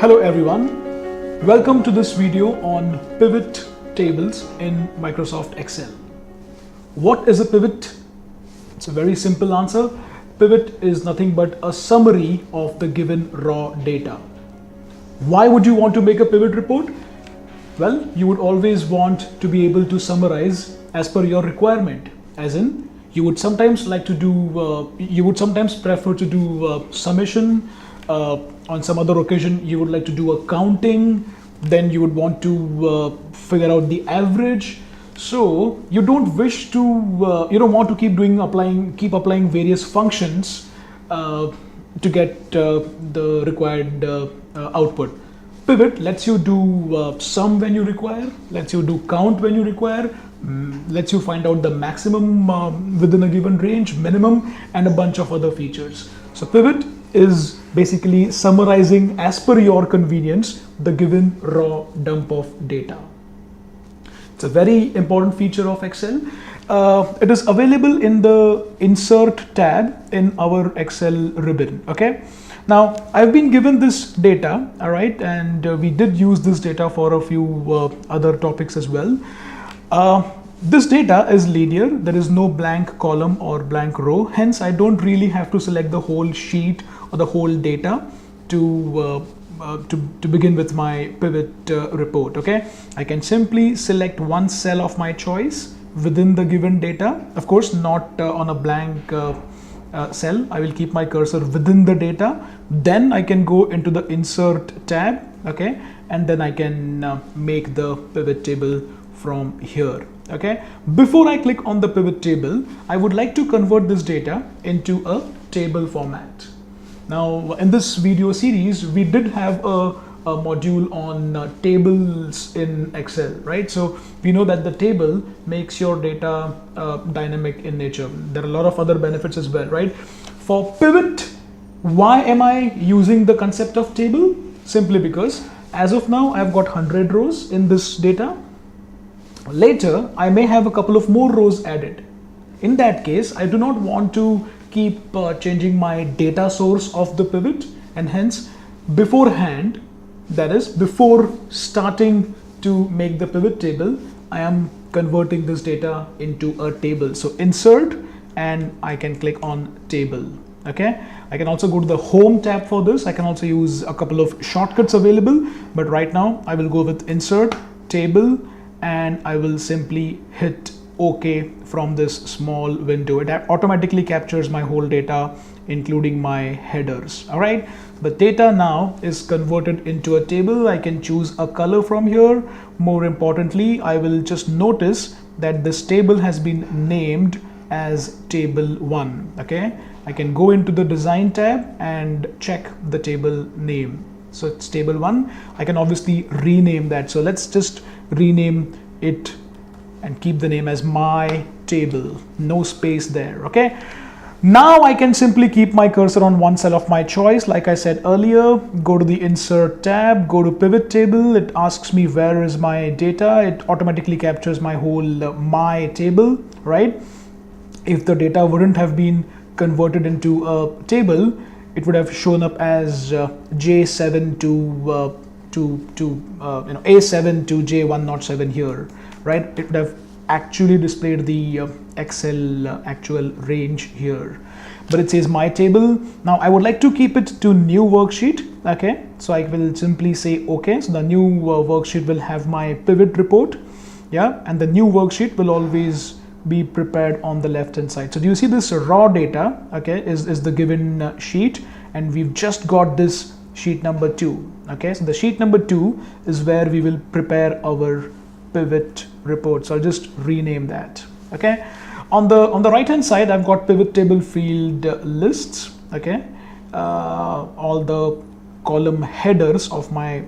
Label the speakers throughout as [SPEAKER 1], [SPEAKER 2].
[SPEAKER 1] Hello everyone, welcome to this video on pivot tables in Microsoft Excel. What is a pivot? It's a very simple answer. Pivot is nothing but a summary of the given raw data. Why would you want to make a pivot report? Well, you would always want to be able to summarize as per your requirement, as in you would sometimes like to do, you would sometimes prefer to do summation. On some other occasion, you would like to do a counting. Then you would want to figure out the average. So you don't wish to, you don't want to keep applying various functions to get the required output. Pivot lets you do sum when you require, lets you do count when you require, lets you find out the maximum within a given range, minimum, and a bunch of other features. So pivot is basically summarizing as per your convenience the given raw dump of data. It's a very important feature of Excel. It is available in the Insert tab in our Excel ribbon. Okay. Now I've been given this data, all right, and we did use this data for a few other topics as well. This data is linear. There is no blank column or blank row. Hence, I don't really have to select the whole sheet or the whole data to begin with my pivot report. Okay, I can simply select one cell of my choice within the given data. Of course, not on a blank cell. I will keep my cursor within the data. Then I can go into the Insert tab. Okay, and then I can make the pivot table from here. Okay, before I click on the pivot table, I would like to convert this data into a table format. Now, in this video series, we did have a module on tables in Excel, right? So we know that the table makes your data dynamic in nature. There are a lot of other benefits as well, right? For pivot, why am I using the concept of table? Simply because as of now, I've got 100 rows in this data. Later, I may have a couple of more rows added. In that case, I do not want to keep changing my data source of the pivot, and hence beforehand, that is before starting to make the pivot table, I am converting this data into a table. So insert, and I can click on table. Okay, I can also go to the home tab for this. I can also use a couple of shortcuts available, but right now I will go with insert, table, and I will simply hit OK from this small window. It automatically captures my whole data, including my headers. All right, the data now is converted into a table. I can choose a color from here. More importantly, I will just notice that this table has been named as table 1. Okay, I can go into the design tab and check the table name. So it's table 1. I can obviously rename that. So let's just rename it and keep the name as my table, no space there. Okay, now I can simply keep my cursor on one cell of my choice. Like I said earlier, go to the Insert tab, go to pivot table. It asks me where is my data. It automatically captures my whole my table, right? If the data wouldn't have been converted into a table, it would have shown up as J7 to A7 to J107 here, right? It would have actually displayed the Excel actual range here, but it says my table. Now I would like to keep it to new worksheet. Okay, so I will simply say okay. So the new worksheet will have my pivot report, yeah, and the new worksheet will always be prepared on the left hand side. So do you see this raw data? Okay, is the given sheet, and we've just got this sheet number 2. Okay, so the sheet number 2 is where we will prepare our pivot report. So I'll just rename that. Okay, on the right hand side, I've got pivot table field lists. Okay, all the column headers of my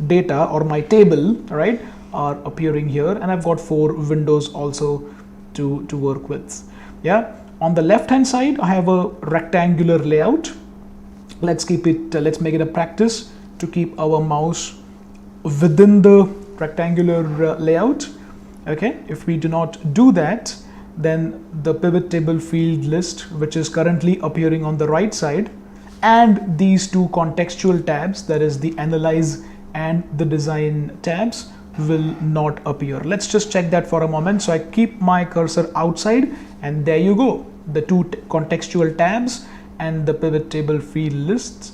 [SPEAKER 1] data or my table, right, are appearing here, and I've got 4 windows also to work with. Yeah, on the left hand side, I have a rectangular layout. Let's make it a practice to keep our mouse within the rectangular layout. Okay, if we do not do that, then the pivot table field list, which is currently appearing on the right side, and these two contextual tabs, that is the analyze and the design tabs, will not appear. Let's just check that for a moment. So I keep my cursor outside, and there you go. The two contextual tabs and the pivot table field lists,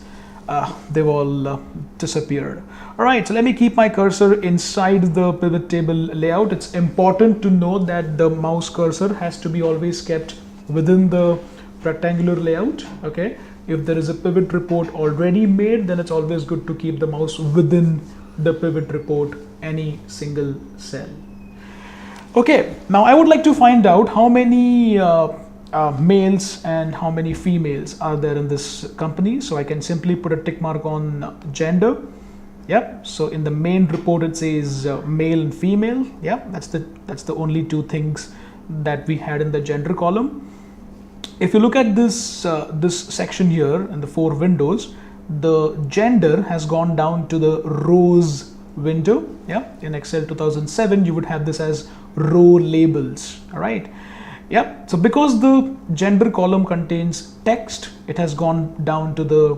[SPEAKER 1] they've all disappeared. All right, so let me keep my cursor inside the pivot table layout. It's important to know that the mouse cursor has to be always kept within the rectangular layout. Okay, if there is a pivot report already made, then it's always good to keep the mouse within the pivot report, any single cell. Okay, now I would like to find out how many males and how many females are there in this company. So I can simply put a tick mark on gender. Yep, so in the main report it says male and female. Yep, that's the only two things that we had in the gender column. If you look at this this section here in the 4 windows, the gender has gone down to the rows window. Yeah, in Excel 2007 you would have this as row labels. All right. Yep, so because the gender column contains text, it has gone down to the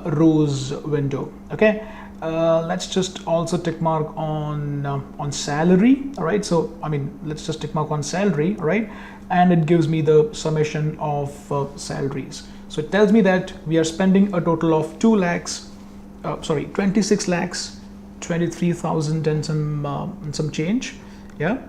[SPEAKER 1] rows window. Okay, let's just also tick mark on salary. All right, so I mean, let's just tick mark on salary. All right, and it gives me the summation of salaries. So it tells me that we are spending a total of 26 lakhs 23,000 and some change. Yeah,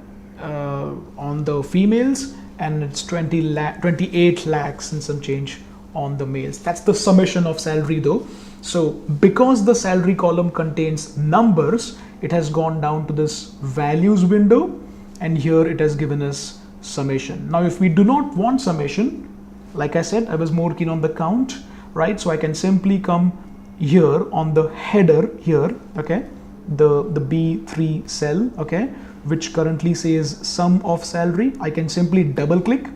[SPEAKER 1] on the females, and it's 28 lakhs and some change on the males. That's the summation of salary though. So because the salary column contains numbers, it has gone down to this values window, and here it has given us summation. Now if we do not want summation, like I said, I was more keen on the count, right? So I can simply come here on the header here, okay, the B3 cell, okay, which currently says sum of salary. I can simply double click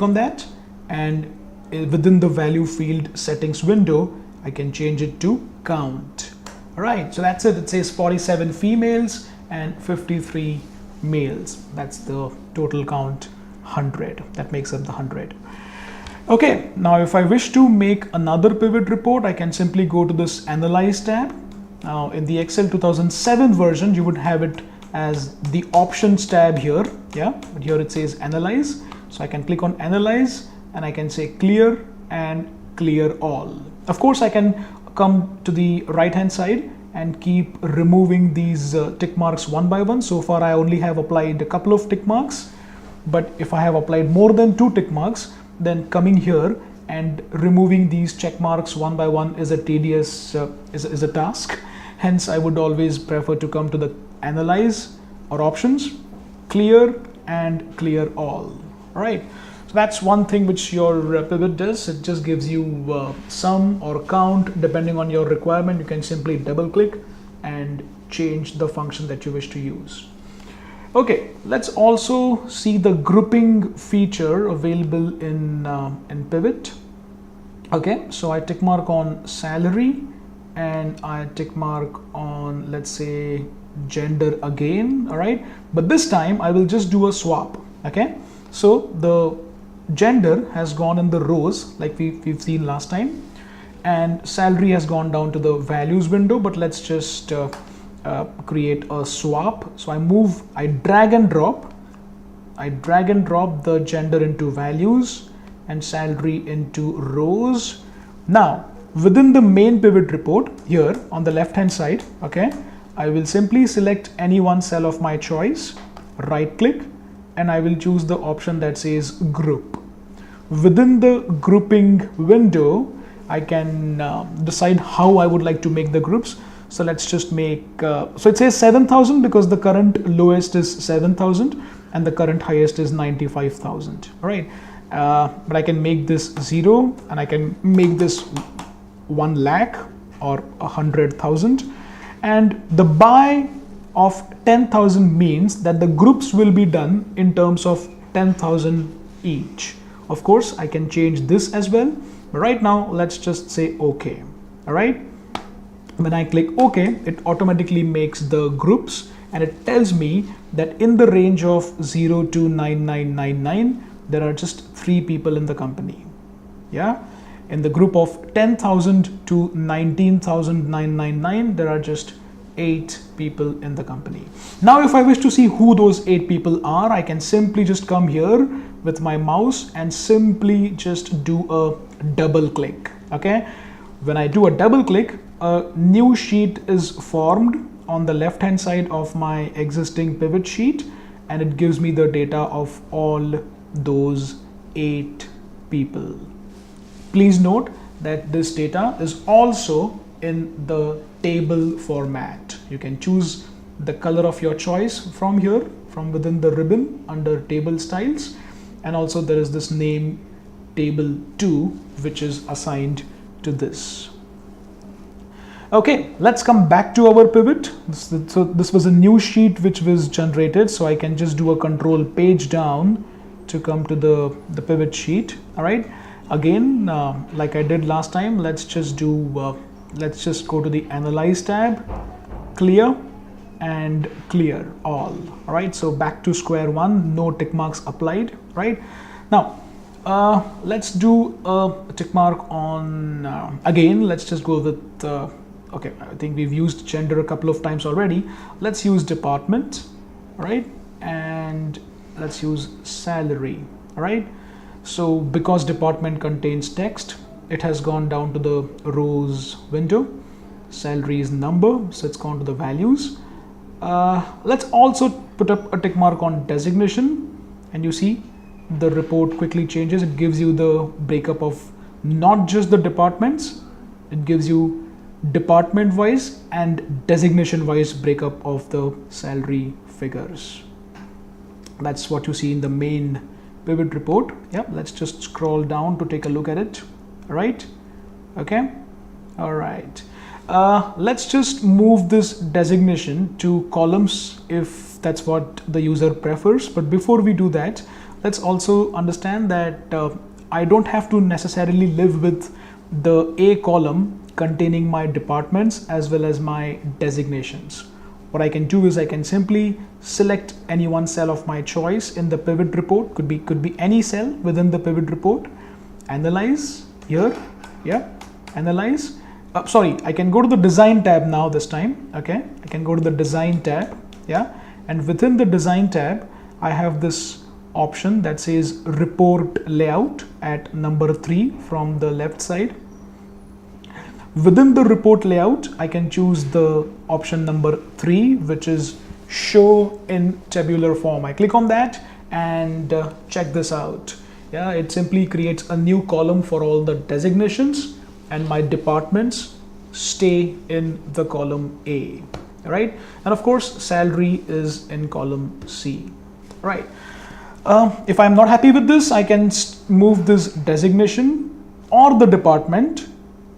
[SPEAKER 1] on that, and within the value field settings window I can change it to count. All right, so that's it. It says 47 females and 53 males. That's the total count, 100. That makes up the 100. Okay, now if I wish to make another pivot report, I can simply go to this analyze tab. Now in the Excel 2007 version, you would have it as the options tab here. Yeah, but here it says analyze. So I can click on analyze, and I can say clear and clear all. Of course, I can come to the right hand side and keep removing these tick marks one by one. So far I only have applied a couple of tick marks, but if I have applied more than 2 tick marks, then coming here and removing these check marks one by one is a tedious is a task. Hence I would always prefer to come to the analyze or options, clear and clear all. All right, so that's one thing which your pivot does. It just gives you sum or count depending on your requirement. You can simply double click and change the function that you wish to use. Okay, let's also see the grouping feature available in pivot. Okay, so I tick mark on salary, and I tick mark on, let's say, gender again. All right, but this time I will just do a swap. Okay, so the gender has gone in the rows like we've seen last time, and salary has gone down to the values window. But let's just create a swap. So I drag and drop the gender into values and salary into rows. Now within the main pivot report here on the left hand side, okay, I will simply select any one cell of my choice, right click, and I will choose the option that says group. Within the grouping window, I can decide how I would like to make the groups. So let's just make, so it says 7,000 because the current lowest is 7,000 and the current highest is 95,000. All right, but I can make this 0, and I can make this 1 lakh or 100,000. And the buy of 10,000 means that the groups will be done in terms of 10,000 each. Of course, I can change this as well, but right now let's just say OK. All right. When I click OK, it automatically makes the groups, and it tells me that in the range of 0 to 9999, there are just 3 people in the company. Yeah, in the group of 10,000 to 19,999, there are just 8 people in the company. Now if I wish to see who those 8 people are, I can simply just come here with my mouse and simply just do a double click. Okay, when I do a double click, a new sheet is formed on the left hand side of my existing pivot sheet, and it gives me the data of all those 8 people. Please note that this data is also in the table format. You can choose the color of your choice from here, from within the ribbon under table styles, and also there is this name table 2 which is assigned to this. Okay, let's come back to our pivot. So this was a new sheet which was generated, so I can just do a control page down to come to the pivot sheet. All right, again, like I did last time, let's just go to the Analyze tab, Clear, and Clear all. All right, so back to square one, no tick marks applied. Right now, let's do a tick mark on, again, let's just go with, okay, I think we've used gender a couple of times already. Let's use department, all right, and let's use salary. All right, so because department contains text, it has gone down to the rows window. Salary is number, so it's gone to the values. Let's also put up a tick mark on designation, and you see the report quickly changes. It gives you the breakup of not just the departments, it gives you department wise and designation wise breakup of the salary figures. That's what you see in the main pivot report. Yeah, let's just scroll down to take a look at it. All right, okay, all right. Let's just move this designation to columns if that's what the user prefers. But before we do that, let's also understand that I don't have to necessarily live with the A column containing my departments as well as my designations. What I can do is I can simply select any one cell of my choice in the pivot report, could be any cell within the pivot report, analyze here, yeah, analyze. Sorry, I can go to the design tab now this time. Okay, I can go to the design tab, yeah, and within the design tab I have this option that says report layout at number 3 from the left side. Within the report layout, I can choose the option number 3, which is show in tabular form. I click on that and check this out. Yeah, it simply creates a new column for all the designations, and my departments stay in the column A. All right, and of course salary is in column C. All right. If I'm not happy with this, I can move this designation or the department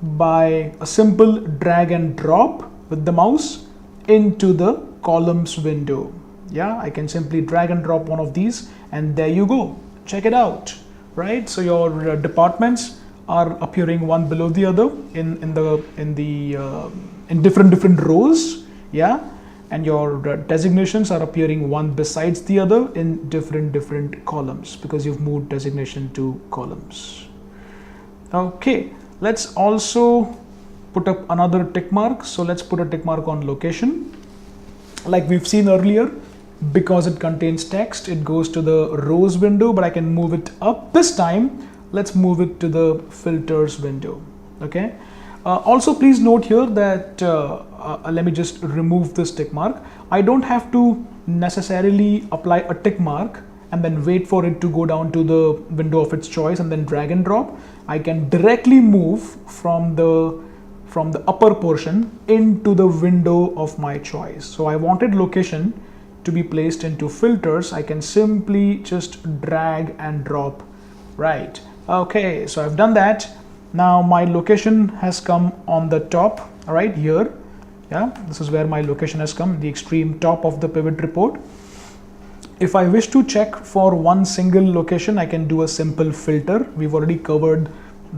[SPEAKER 1] by a simple drag and drop with the mouse into the columns window. Yeah, I can simply drag and drop one of these, and there you go. Check it out. Right, so your departments are appearing one below the other in different rows. Yeah, and your designations are appearing one besides the other in different columns because you've moved designation to columns. Okay, let's also put up another tick mark. So let's put a tick mark on location. Like we've seen earlier, because it contains text, it goes to the rows window, but I can move it up. This time, let's move it to the filters window. Okay. Also, please note here that let me just remove this tick mark. I don't have to necessarily apply a tick mark and then wait for it to go down to the window of its choice and then drag and drop. I can directly move from the upper portion into the window of my choice. So I wanted location to be placed into filters. I can simply just drag and drop. Right. Okay, so I've done that. Now my location has come on the top, all right, here. Yeah, this is where my location has come, the extreme top of the pivot report. If I wish to check for one single location, I can do a simple filter. We've already covered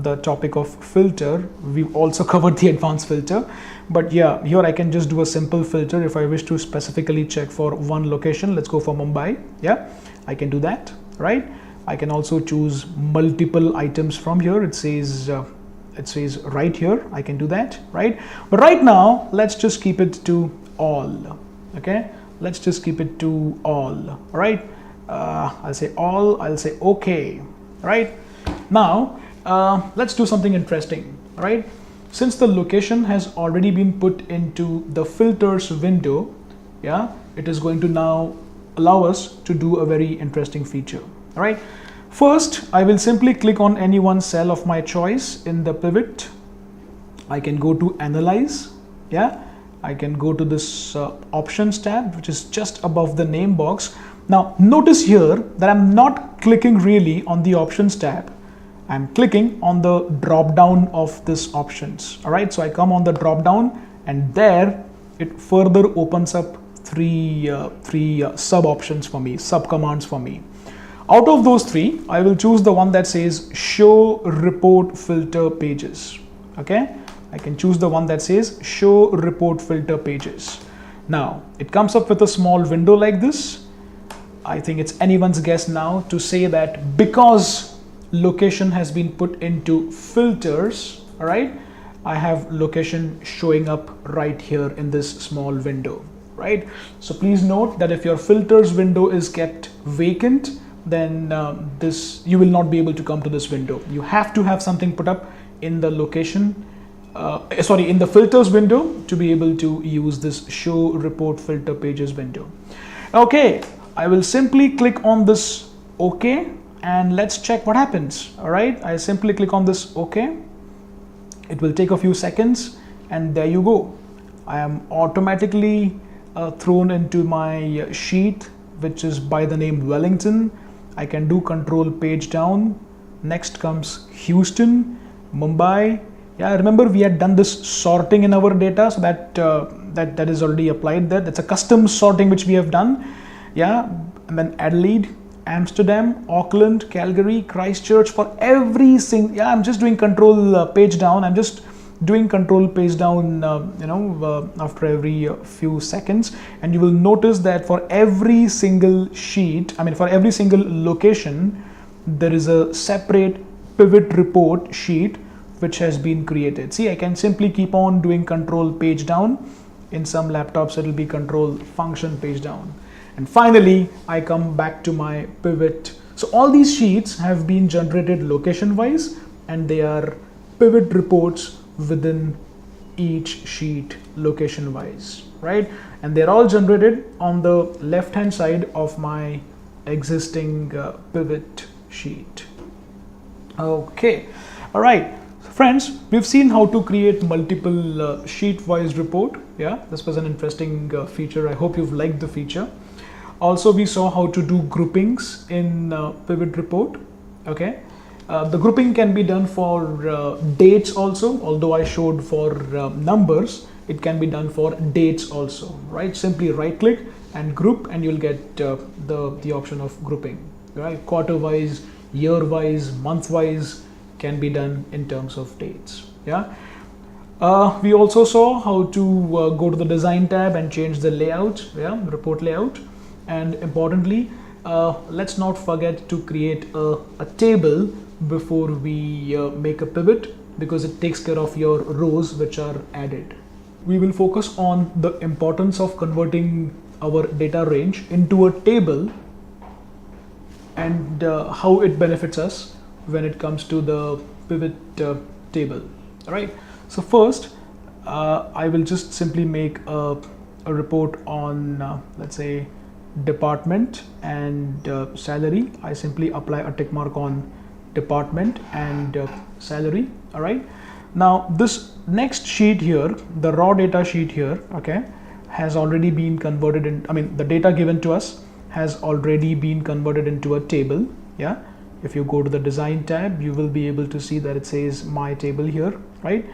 [SPEAKER 1] the topic of filter. We've also covered the advanced filter. But yeah, here I can just do a simple filter if I wish to specifically check for one location. Let's go for Mumbai. Yeah, I can do that, right? I can also choose multiple items from here. It says right here, I can do that, right? But right now, let's just keep it to all, okay? Let's just keep it to all, all right? I'll say all, I'll say okay, right? Now, let's do something interesting, right? Since the location has already been put into the filters window, yeah, it is going to now allow us to do a very interesting feature, all right? First, I will simply click on any one cell of my choice in the pivot. I can go to analyze, yeah. I can go to this options tab, which is just above the name box. Now, notice here that I'm not clicking really on the options tab. I'm clicking on the drop down of this options. All right, so I come on the drop down, and there it further opens up three sub options for me, sub commands for me. Out of those three, I will choose the one that says show report filter pages. Okay, I can choose the one that says show report filter pages. Now it comes up with a small window like this. I think it's anyone's guess now to say that because location has been put into filters, all right, I have location showing up right here in this small window, right? So please note that if your filters window is kept vacant, then you will not be able to come to this window. You have to have something put up in the location, in the filters window to be able to use this show report filter pages window. Okay, I will simply click on this OK, and let's check what happens. All right, I simply click on this OK. It will take a few seconds, and there you go. I am automatically thrown into my sheet, which is by the name Wellington. I can do control page down. Next comes Houston, Mumbai. Yeah, remember we had done this sorting in our data, so that is already applied there. That's a custom sorting which we have done. Yeah, and then Adelaide, Amsterdam, Auckland, Calgary, Christchurch. For every single, yeah, I'm just doing control page down. I'm just doing control page down, after every few seconds, and you will notice that for every single sheet, for every single location, there is a separate pivot report sheet which has been created. See, I can simply keep on doing control page down. In some laptops, it will be control function page down. And finally, I come back to my pivot. So all these sheets have been generated location wise, and they are pivot reports within each sheet location wise, right? And they're all generated on the left hand side of my existing pivot sheet. Okay, all right, friends, we've seen how to create multiple sheet wise report. Yeah, this was an interesting feature. I hope you've liked the feature. Also, we saw how to do groupings in pivot report. Okay. The grouping can be done for dates also, although I showed for numbers, it can be done for dates also, right? Simply right click and group, and you'll get the option of grouping, right? Quarter wise, year wise, month wise can be done in terms of dates. Yeah. We also saw how to go to the design tab and change the layout, yeah, report layout. And importantly, let's not forget to create a table before we make a pivot, because it takes care of your rows which are added. We will focus on the importance of converting our data range into a table and how it benefits us when it comes to the pivot table. All right. So first, I will just simply make a report on, let's say, department and salary. I simply apply a tick mark on department and salary. All right, now this next sheet here, the raw data sheet here, okay, has already been converted in, the data given to us has already been converted into a table. Yeah, if you go to the design tab, you will be able to see that it says my table here, right?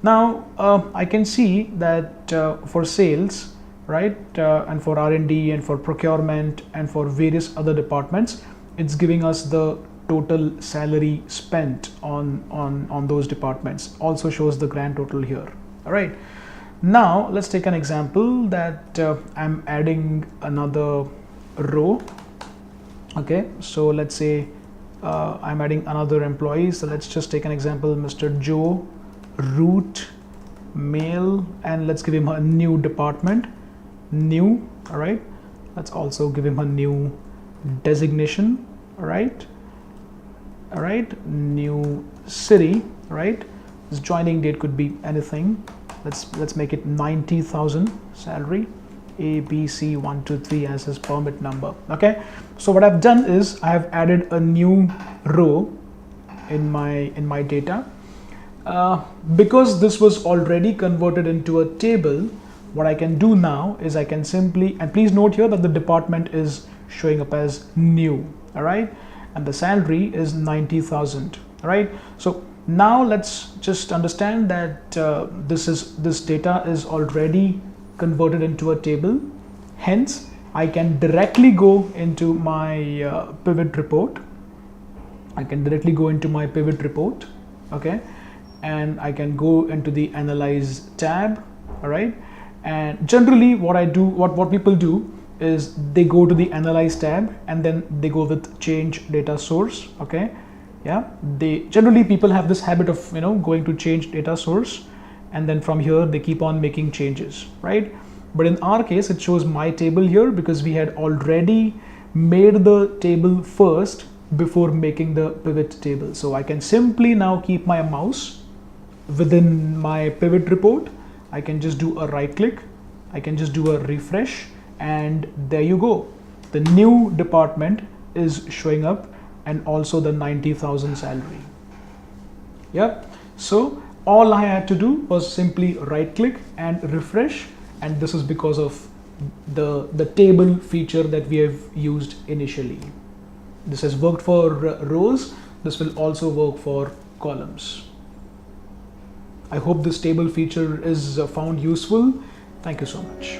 [SPEAKER 1] Now I can see that for sales, right, and for R&D and for procurement and for various other departments, it's giving us the total salary spent on those departments. Also shows the grand total here. All right, now let's take an example that I'm adding another row. Okay, so let's say I'm adding another employee. So let's just take an example, Mr. Joe, root, male, and let's give him a new department, new. All right, let's also give him a new designation. All right, new city. All right, his joining date could be anything. Let's make it 90,000 salary, ABC123 as his permit number. Okay, so what I've done is I have added a new row in my data. Because this was already converted into a table, what I can do now is I can simply, and please note here that the department is showing up as new, all right, and the salary is 90,000. All right, so now let's just understand that this data is already converted into a table. Hence, I can directly go into my pivot report. Okay, and I can go into the Analyze tab. All right, and generally what people do is they go to the Analyze tab and then they go with Change Data Source. Okay, yeah, people have this habit of going to Change Data Source, and then from here they keep on making changes, right? But in our case it shows my table here because we had already made the table first before making the pivot table. So I can simply now keep my mouse within my pivot report. I can just do a right click, I can just do a refresh, and there you go, the new department is showing up and also the 90,000 salary. Yep, so all I had to do was simply right click and refresh, and this is because of the table feature that we have used initially. This has worked for rows, this will also work for columns. I hope this table feature is found useful. Thank you so much.